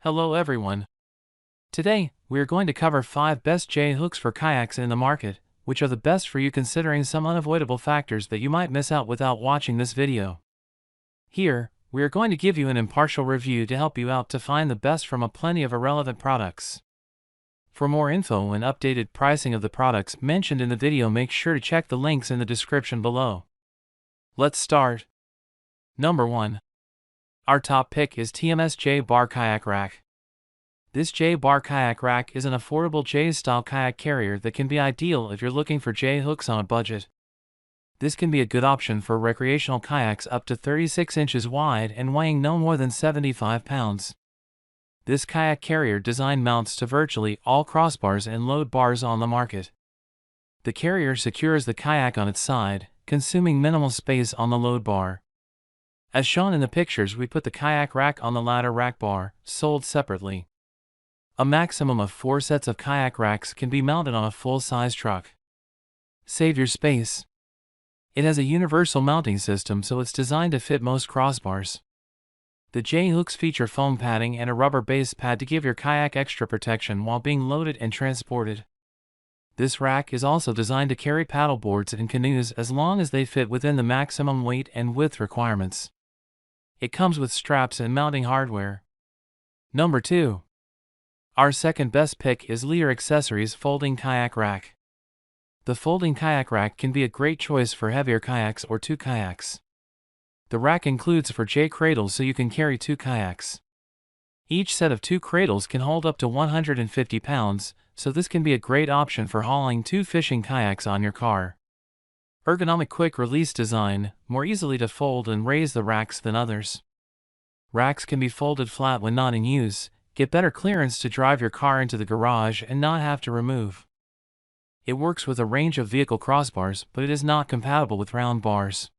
Hello everyone. Today, we are going to cover 5 best J-hooks for kayaks in the market, which are the best for you considering some unavoidable factors that you might miss out without watching this video. Here, we are going to give you an impartial review to help you out to find the best from a plenty of irrelevant products. For more info and updated pricing of the products mentioned in the video, make sure to check the links in the description below. Let's start. Number 1. Our top pick is TMS J Bar Kayak Rack. This J Bar Kayak Rack is an affordable J-style kayak carrier that can be ideal if you're looking for J-hooks on a budget. This can be a good option for recreational kayaks up to 36 inches wide and weighing no more than 75 pounds. This kayak carrier design mounts to virtually all crossbars and load bars on the market. The carrier secures the kayak on its side, consuming minimal space on the load bar. As shown in the pictures, we put the kayak rack on the ladder rack bar, sold separately. A maximum of 4 sets of kayak racks can be mounted on a full-size truck. Save your space. It has a universal mounting system, so it's designed to fit most crossbars. The J-hooks feature foam padding and a rubber base pad to give your kayak extra protection while being loaded and transported. This rack is also designed to carry paddle boards and canoes as long as they fit within the maximum weight and width requirements. It comes with straps and mounting hardware. Number 2. Our second best pick is Leader Accessories Folding Kayak Rack. The folding kayak rack can be a great choice for heavier kayaks or 2 kayaks. The rack includes for J cradles so you can carry 2 kayaks. Each set of 2 cradles can hold up to 150 pounds, so this can be a great option for hauling 2 fishing kayaks on your car. Ergonomic quick release design, more easily to fold and raise the racks than others. Racks can be folded flat when not in use, get better clearance to drive your car into the garage and not have to remove. It works with a range of vehicle crossbars, but it is not compatible with round bars.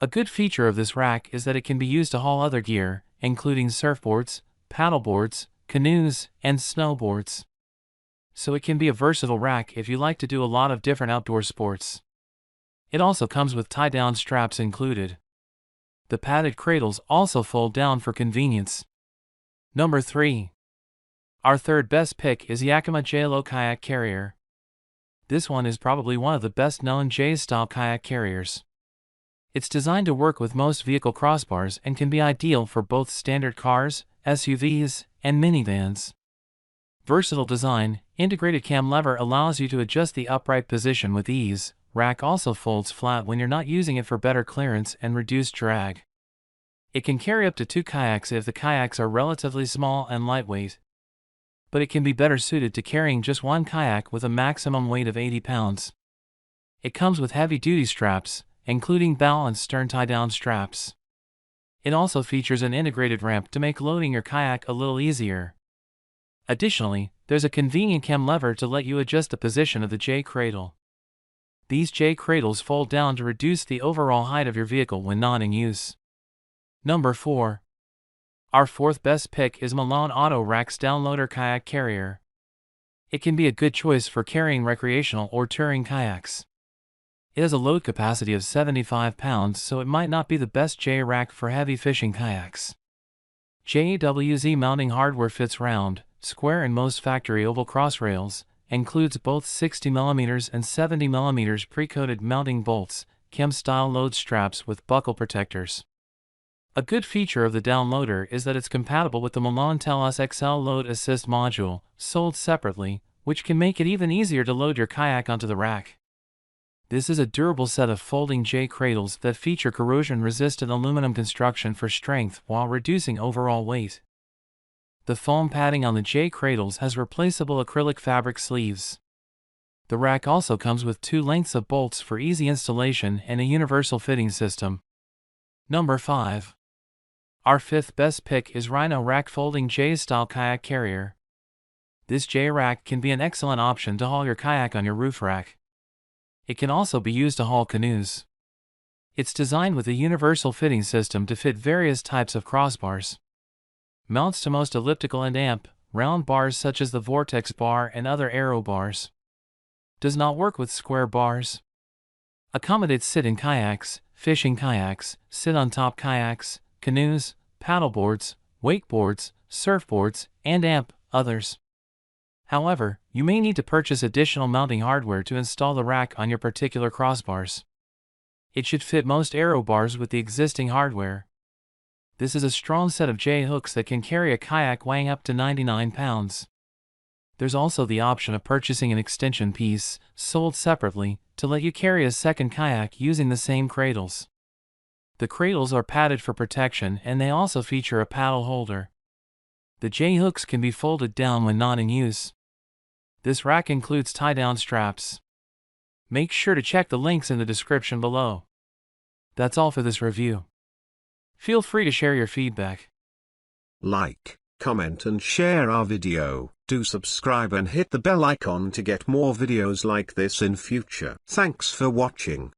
A good feature of this rack is that it can be used to haul other gear, including surfboards, paddleboards, canoes, and snowboards. So it can be a versatile rack if you like to do a lot of different outdoor sports. It also comes with tie-down straps included. The padded cradles also fold down for convenience. Number 3. Our third best pick is Yakima JayLow Kayak Carrier. This one is probably one of the best known J-style kayak carriers. It's designed to work with most vehicle crossbars and can be ideal for both standard cars, SUVs, and minivans. Versatile design, integrated cam lever allows you to adjust the upright position with ease. Rack also folds flat when you're not using it for better clearance and reduced drag. It can carry up to 2 kayaks if the kayaks are relatively small and lightweight. But it can be better suited to carrying just 1 kayak with a maximum weight of 80 pounds. It comes with heavy-duty straps, including bow and stern tie-down straps. It also features an integrated ramp to make loading your kayak a little easier. Additionally, there's a convenient cam lever to let you adjust the position of the J cradle. These J cradles fold down to reduce the overall height of your vehicle when not in use. Number 4. Our fourth best pick is Malone Auto Rack's Downloader Kayak Carrier. It can be a good choice for carrying recreational or touring kayaks. It has a load capacity of 75 pounds, so it might not be the best J rack for heavy fishing kayaks. JWZ mounting hardware fits round, square and most factory oval cross rails, includes both 60mm and 70mm pre-coated mounting bolts, chem-style load straps with buckle protectors. A good feature of the downloader is that it's compatible with the Malone TELUS XL Load Assist module, sold separately, which can make it even easier to load your kayak onto the rack. This is a durable set of folding J cradles that feature corrosion-resistant aluminum construction for strength while reducing overall weight. The foam padding on the J cradles has replaceable acrylic fabric sleeves. The rack also comes with 2 lengths of bolts for easy installation and a universal fitting system. Number 5. Our fifth best pick is Rhino-Rack Folding J-style Kayak Carrier. This J-rack can be an excellent option to haul your kayak on your roof rack. It can also be used to haul canoes. It's designed with a universal fitting system to fit various types of crossbars. Mounts to most elliptical and amp, round bars such as the Vortex bar and other aero bars. Does not work with square bars. Accommodates sit-in kayaks, fishing kayaks, sit-on-top kayaks, canoes, paddleboards, wakeboards, surfboards, and others. However, you may need to purchase additional mounting hardware to install the rack on your particular crossbars. It should fit most aero bars with the existing hardware. This is a strong set of J-hooks that can carry a kayak weighing up to 99 pounds. There's also the option of purchasing an extension piece, sold separately, to let you carry a second kayak using the same cradles. The cradles are padded for protection and they also feature a paddle holder. The J-hooks can be folded down when not in use. This rack includes tie-down straps. Make sure to check the links in the description below. That's all for this review. Feel free to share your feedback. Like, comment and share our video. Do subscribe and hit the bell icon to get more videos like this in future. Thanks for watching.